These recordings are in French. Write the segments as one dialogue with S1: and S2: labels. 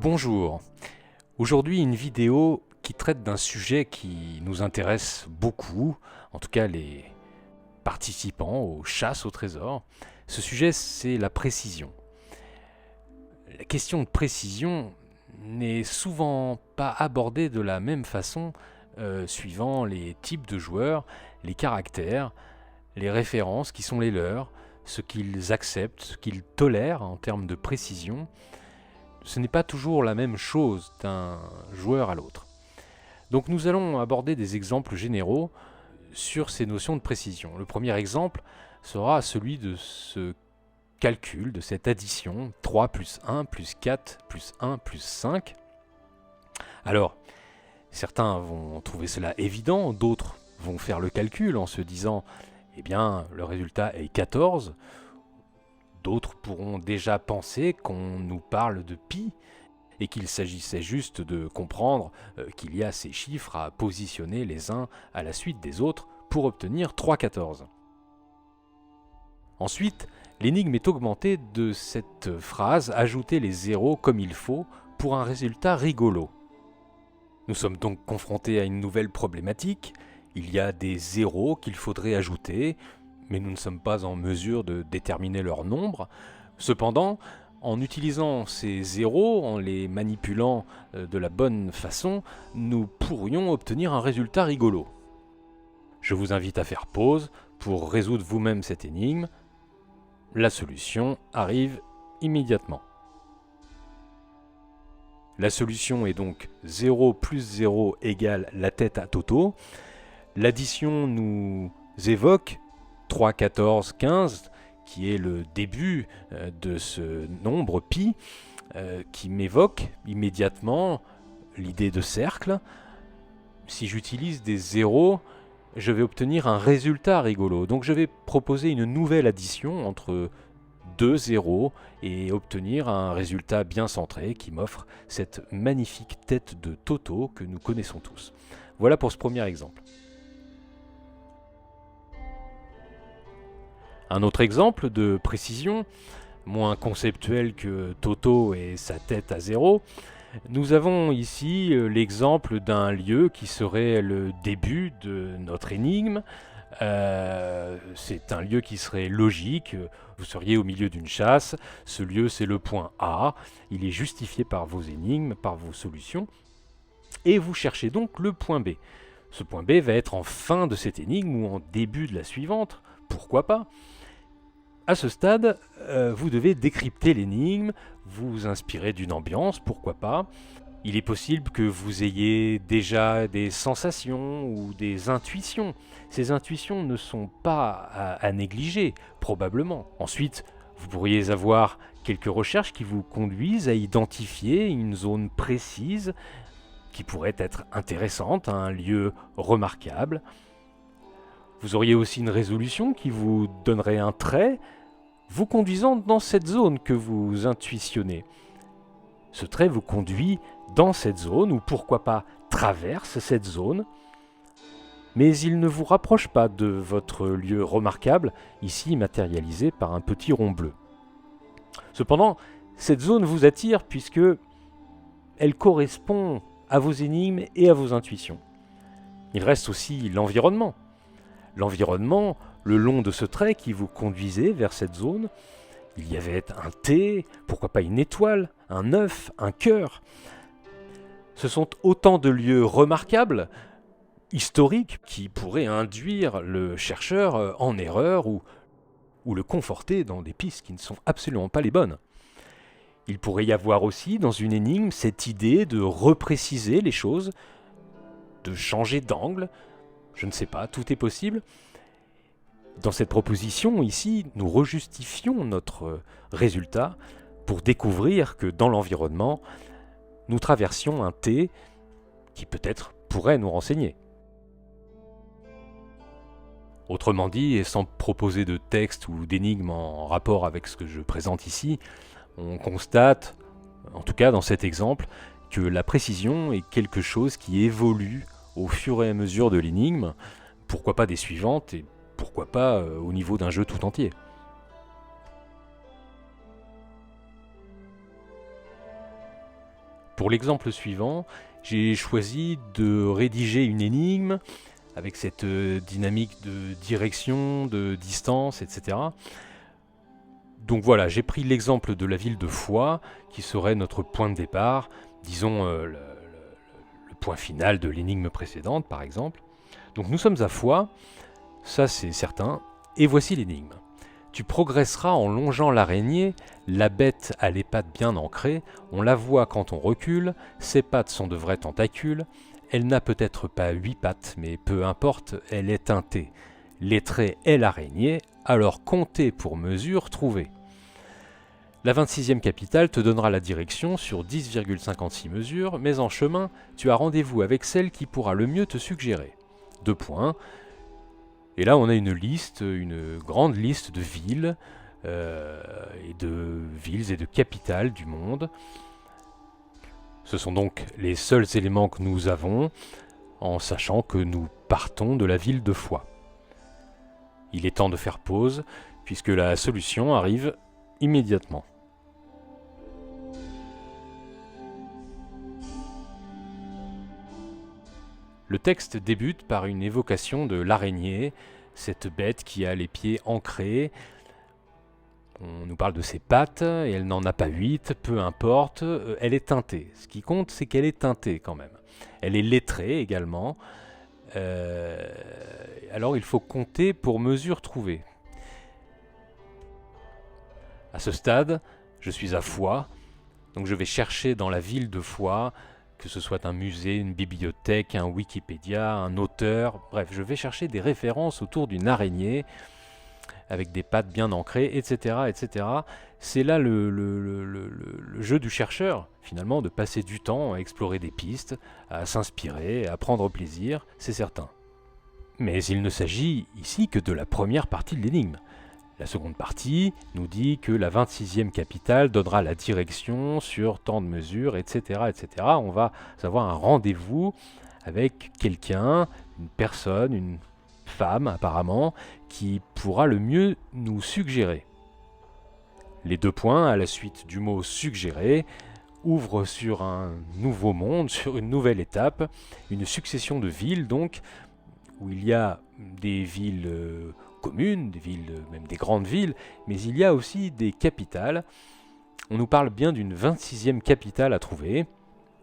S1: Bonjour, aujourd'hui une vidéo qui traite d'un sujet qui nous intéresse beaucoup, en tout cas les participants aux chasses au trésor. Ce sujet, c'est la précision. La question de précision n'est souvent pas abordée de la même façon suivant les types de joueurs, les caractères, les références qui sont les leurs, ce qu'ils acceptent, ce qu'ils tolèrent en termes de précision. Ce n'est pas toujours la même chose d'un joueur à l'autre. Donc nous allons aborder des exemples généraux sur ces notions de précision. Le premier exemple sera celui de ce calcul, de cette addition 3 plus 1 plus 4 plus 1 plus 5. Alors, certains vont trouver cela évident, d'autres vont faire le calcul en se disant eh bien, le résultat est 14. D'autres pourront déjà penser qu'on nous parle de pi et qu'il s'agissait juste de comprendre qu'il y a ces chiffres à positionner les uns à la suite des autres pour obtenir 3,14. Ensuite, l'énigme est augmentée de cette phrase « ajouter les zéros comme il faut » pour un résultat rigolo. Nous sommes donc confrontés à une nouvelle problématique. Il y a des zéros qu'il faudrait ajouter, mais nous ne sommes pas en mesure de déterminer leur nombre. Cependant, en utilisant ces zéros, en les manipulant de la bonne façon, nous pourrions obtenir un résultat rigolo. Je vous invite à faire pause pour résoudre vous-même cette énigme. La solution arrive immédiatement. La solution est donc 0 plus 0 égale la tête à Toto. L'addition nous évoque 3, 14, 15, qui est le début de ce nombre pi, qui m'évoque immédiatement l'idée de cercle. Si j'utilise des zéros, je vais obtenir un résultat rigolo. Donc je vais proposer une nouvelle addition entre deux zéros et obtenir un résultat bien centré qui m'offre cette magnifique tête de Toto que nous connaissons tous. Voilà pour ce premier exemple. Un autre exemple de précision, moins conceptuel que Toto et sa tête à zéro, nous avons ici l'exemple d'un lieu qui serait le début de notre énigme. C'est un lieu qui serait logique. Vous seriez au milieu d'une chasse. Ce lieu, c'est le point A. Il est justifié par vos énigmes, par vos solutions. Et vous cherchez donc le point B. Ce point B va être en fin de cette énigme ou en début de la suivante. Pourquoi pas ? À ce stade, vous devez décrypter l'énigme, vous inspirer d'une ambiance, pourquoi pas. Il est possible que vous ayez déjà des sensations ou des intuitions. Ces intuitions ne sont pas à négliger, probablement. Ensuite, vous pourriez avoir quelques recherches qui vous conduisent à identifier une zone précise qui pourrait être intéressante, un lieu remarquable. Vous auriez aussi une résolution qui vous donnerait un trait vous conduisant dans cette zone que vous intuitionnez. Ce trait vous conduit dans cette zone, ou pourquoi pas traverse cette zone, mais il ne vous rapproche pas de votre lieu remarquable, ici matérialisé par un petit rond bleu. Cependant, cette zone vous attire puisque elle correspond à vos énigmes et à vos intuitions. Il reste aussi l'environnement. L'environnement, le long de ce trait qui vous conduisait vers cette zone, il y avait un T, pourquoi pas une étoile, un œuf, un cœur. Ce sont autant de lieux remarquables, historiques, qui pourraient induire le chercheur en erreur ou le conforter dans des pistes qui ne sont absolument pas les bonnes. Il pourrait y avoir aussi dans une énigme cette idée de repréciser les choses, de changer d'angle, je ne sais pas, tout est possible. Dans cette proposition, ici, nous rejustifions notre résultat pour découvrir que dans l'environnement, nous traversions un T qui peut-être pourrait nous renseigner. Autrement dit, et sans proposer de texte ou d'énigme en rapport avec ce que je présente ici, on constate, en tout cas dans cet exemple, que la précision est quelque chose qui évolue au fur et à mesure de l'énigme, pourquoi pas des suivantes et pourquoi pas au niveau d'un jeu tout entier. Pour l'exemple suivant, j'ai choisi de rédiger une énigme avec cette dynamique de direction, de distance, etc. Donc voilà, j'ai pris l'exemple de la ville de Foix, qui serait notre point de départ, disons le point final de l'énigme précédente par exemple. Donc nous sommes à Foix, ça c'est certain, et voici l'énigme. Tu progresseras en longeant l'araignée, la bête a les pattes bien ancrées, on la voit quand on recule, ses pattes sont de vrais tentacules, elle n'a peut-être pas 8 pattes, mais peu importe, elle est teintée. Les traits est l'araignée, alors comptez pour mesure, trouvez. La 26e capitale te donnera la direction sur 10,56 mesures, mais en chemin, tu as rendez-vous avec celle qui pourra le mieux te suggérer. 2 points. Et là, on a une liste, une grande liste de villes, et de capitales du monde. Ce sont donc les seuls éléments que nous avons, en sachant que nous partons de la ville de Foix. Il est temps de faire pause, puisque la solution arrive immédiatement. Le texte débute par une évocation de l'araignée, cette bête qui a les pieds ancrés. On nous parle de ses pattes, et elle n'en a pas 8, peu importe, elle est teintée. Ce qui compte, c'est qu'elle est teintée quand même. Elle est lettrée également. Alors il faut compter pour mesure trouvée. À ce stade, je suis à Foix, donc je vais chercher dans la ville de Foix, que ce soit un musée, une bibliothèque, un Wikipédia, un auteur, bref, je vais chercher des références autour d'une araignée, avec des pattes bien ancrées, etc. etc. C'est là le jeu du chercheur, finalement, de passer du temps à explorer des pistes, à s'inspirer, à prendre plaisir, c'est certain. Mais il ne s'agit ici que de la première partie de l'énigme. La seconde partie nous dit que la 26e capitale donnera la direction sur tant de mesures, etc. etc. On va avoir un rendez-vous avec quelqu'un, une personne, une femme apparemment, qui pourra le mieux nous suggérer. Les 2 points à la suite du mot suggérer ouvrent sur un nouveau monde, sur une nouvelle étape, une succession de villes donc, où il y a des villes communes, des villes, même des grandes villes, mais il y a aussi des capitales. On nous parle bien d'une 26e capitale à trouver.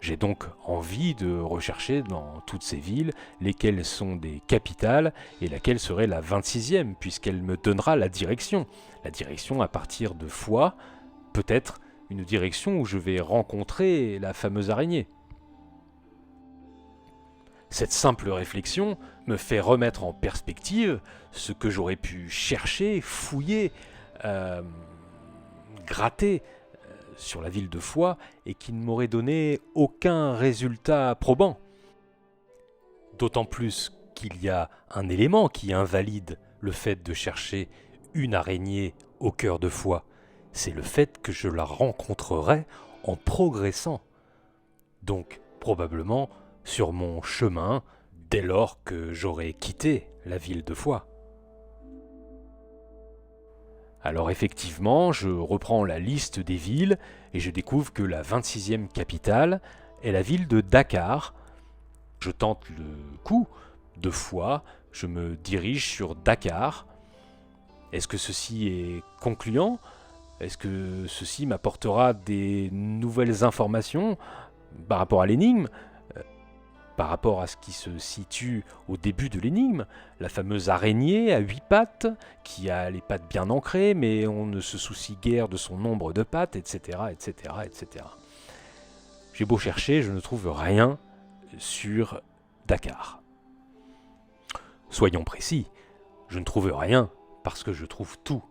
S1: J'ai donc envie de rechercher dans toutes ces villes lesquelles sont des capitales et laquelle serait la 26e, puisqu'elle me donnera la direction. La direction à partir de Foix, peut-être une direction où je vais rencontrer la fameuse araignée. Cette simple réflexion me fait remettre en perspective ce que j'aurais pu chercher, fouiller, gratter sur la ville de Foix et qui ne m'aurait donné aucun résultat probant. D'autant plus qu'il y a un élément qui invalide le fait de chercher une araignée au cœur de Foix. C'est le fait que je la rencontrerai en progressant. Donc probablement sur mon chemin dès lors que j'aurai quitté la ville de Foix. Alors effectivement, je reprends la liste des villes et je découvre que la 26e capitale est la ville de Dakar. Je tente le coup, 2 fois, je me dirige sur Dakar. Est-ce que ceci est concluant ? Est-ce que ceci m'apportera des nouvelles informations par rapport à l'énigme ? Par rapport à ce qui se situe au début de l'énigme, la fameuse araignée à 8 pattes, qui a les pattes bien ancrées, mais on ne se soucie guère de son nombre de pattes, etc. etc., etc. J'ai beau chercher, je ne trouve rien sur Dakar. Soyons précis, je ne trouve rien parce que je trouve tout.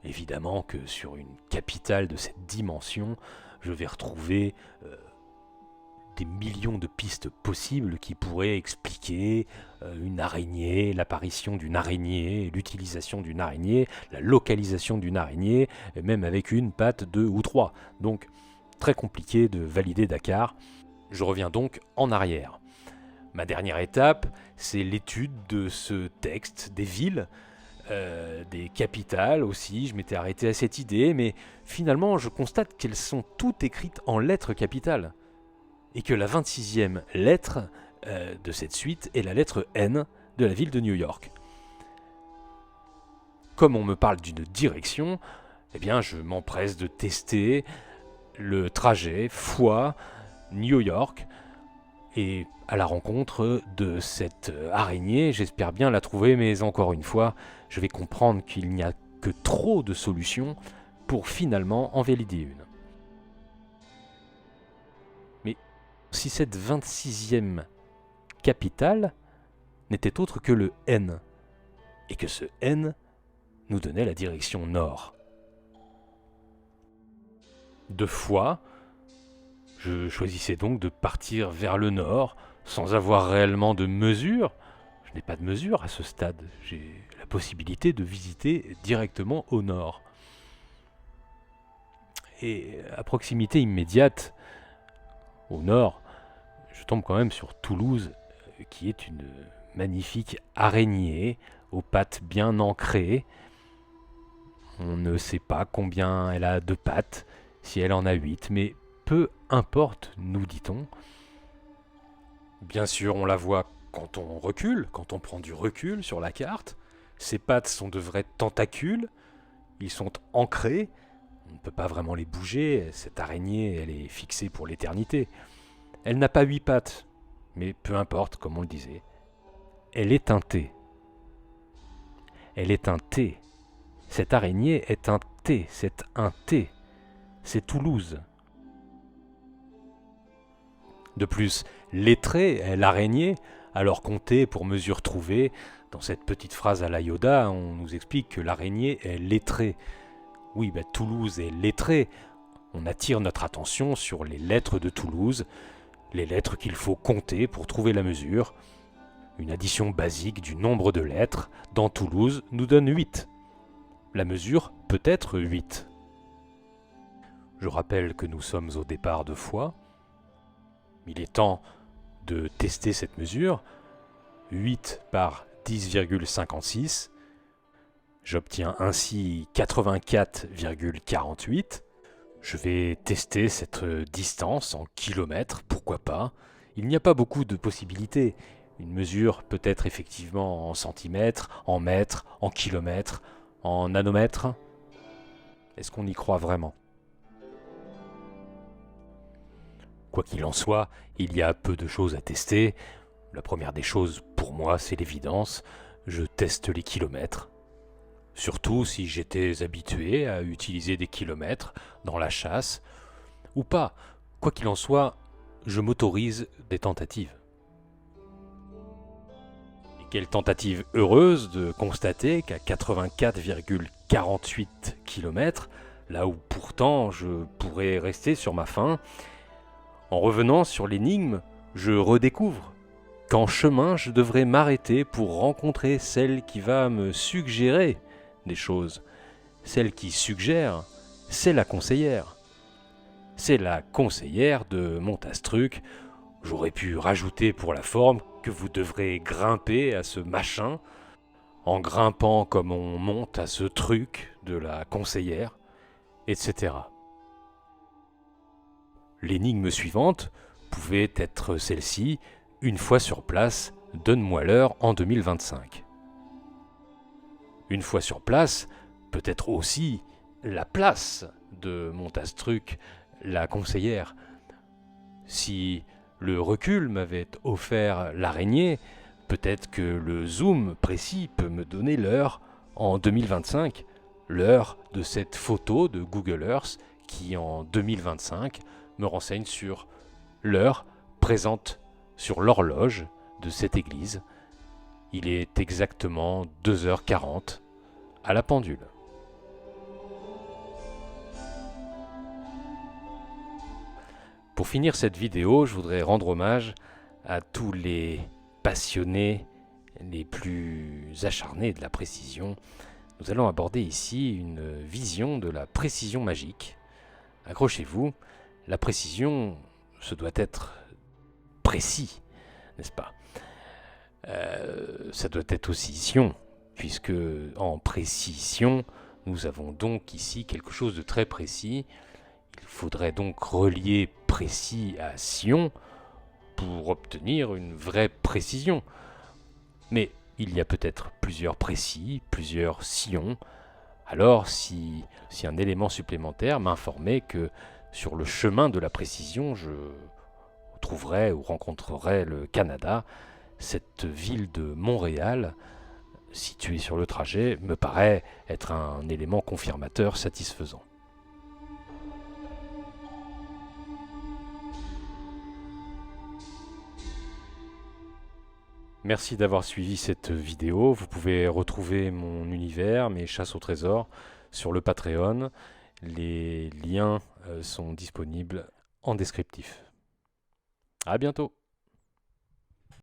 S1: Évidemment que sur une capitale de cette dimension, je vais retrouver des millions de pistes possibles qui pourraient expliquer une araignée, l'apparition d'une araignée, l'utilisation d'une araignée, la localisation d'une araignée, même avec une patte, 2 ou 3. Donc, très compliqué de valider Dakar. Je reviens donc en arrière. Ma dernière étape, c'est l'étude de ce texte, des villes, des capitales aussi. Je m'étais arrêté à cette idée, mais finalement, je constate qu'elles sont toutes écrites en lettres capitales. et que la 26e lettre de cette suite est la lettre N de la ville de New York. Comme on me parle d'une direction, eh bien je m'empresse de tester le trajet New York, et à la rencontre de cette araignée, j'espère bien la trouver, mais encore une fois, je vais comprendre qu'il n'y a que trop de solutions pour finalement en valider une. Mais si cette 26e capitale n'était autre que le N, et que ce N nous donnait la direction nord. Deux fois, je choisissais donc de partir vers le nord, sans avoir réellement de mesure. Je n'ai pas de mesure à ce stade, j'ai la possibilité de visiter directement au nord. Et à proximité immédiate, au nord, je tombe quand même sur Toulouse, qui est une magnifique araignée aux pattes bien ancrées. On ne sait pas combien elle a de pattes, si elle en a 8, mais peu importe, nous dit-on. Bien sûr, on la voit quand on recule, quand on prend du recul sur la carte. Ses pattes sont de vrais tentacules, ils sont ancrés, on ne peut pas vraiment les bouger, cette araignée, elle est fixée pour l'éternité. Elle n'a pas 8 pattes, mais peu importe, comme on le disait. Elle est un T. Elle est un T. Cette araignée est un T, c'est un T. C'est Toulouse. De plus, lettré, l'araignée, alors comptée pour mesure trouvée, dans cette petite phrase à la Yoda, on nous explique que l'araignée est lettrée. Oui, Toulouse est lettrée. On attire notre attention sur les lettres de Toulouse, les lettres qu'il faut compter pour trouver la mesure. Une addition basique du nombre de lettres dans Toulouse nous donne 8. La mesure peut être 8. Je rappelle que nous sommes au départ de Foix. Il est temps de tester cette mesure. 8 par 10,56. J'obtiens ainsi 84,48. Je vais tester cette distance en kilomètres, pourquoi pas. Il n'y a pas beaucoup de possibilités. Une mesure peut être effectivement en centimètres, en mètres, en kilomètres, en nanomètres. Est-ce qu'on y croit vraiment ? Quoi qu'il en soit, il y a peu de choses à tester. La première des choses, pour moi, c'est l'évidence. Je teste les kilomètres. Surtout si j'étais habitué à utiliser des kilomètres dans la chasse, ou pas. Quoi qu'il en soit, je m'autorise des tentatives. Et quelle tentative heureuse de constater qu'à 84,48 km, là où pourtant je pourrais rester sur ma faim, en revenant sur l'énigme, je redécouvre qu'en chemin je devrais m'arrêter pour rencontrer celle qui va me suggérer des choses. Celle qui suggère, c'est la conseillère. C'est la conseillère de Montastruc. J'aurais pu rajouter pour la forme que vous devrez grimper à ce machin, en grimpant comme on monte à ce truc de la conseillère, etc. L'énigme suivante pouvait être celle-ci: une fois sur place, donne-moi l'heure en 2025. Une fois sur place, peut-être aussi la place de Montastruc, la conseillère. Si le recul m'avait offert l'araignée, peut-être que le zoom précis peut me donner l'heure en 2025, l'heure de cette photo de Google Earth qui en 2025 me renseigne sur l'heure présente sur l'horloge de cette église. Il est exactement 2h40 à la pendule. Pour finir cette vidéo, je voudrais rendre hommage à tous les passionnés les plus acharnés de la précision. Nous allons aborder ici une vision de la précision magique. Accrochez-vous, la précision, ce doit être précis, n'est-ce pas ? Ça doit être aussi sion, puisque en précision, nous avons donc ici quelque chose de très précis. Il faudrait donc relier précis à Sion pour obtenir une vraie précision. Mais il y a peut-être plusieurs précis, plusieurs Sions. Alors si un élément supplémentaire m'informait que sur le chemin de la précision, je trouverais ou rencontrerais le Canada, cette ville de Montréal, située sur le trajet, me paraît être un élément confirmateur satisfaisant. Merci d'avoir suivi cette vidéo. Vous pouvez retrouver mon univers, mes chasses au trésor, sur le Patreon. Les liens sont disponibles en descriptif. À bientôt!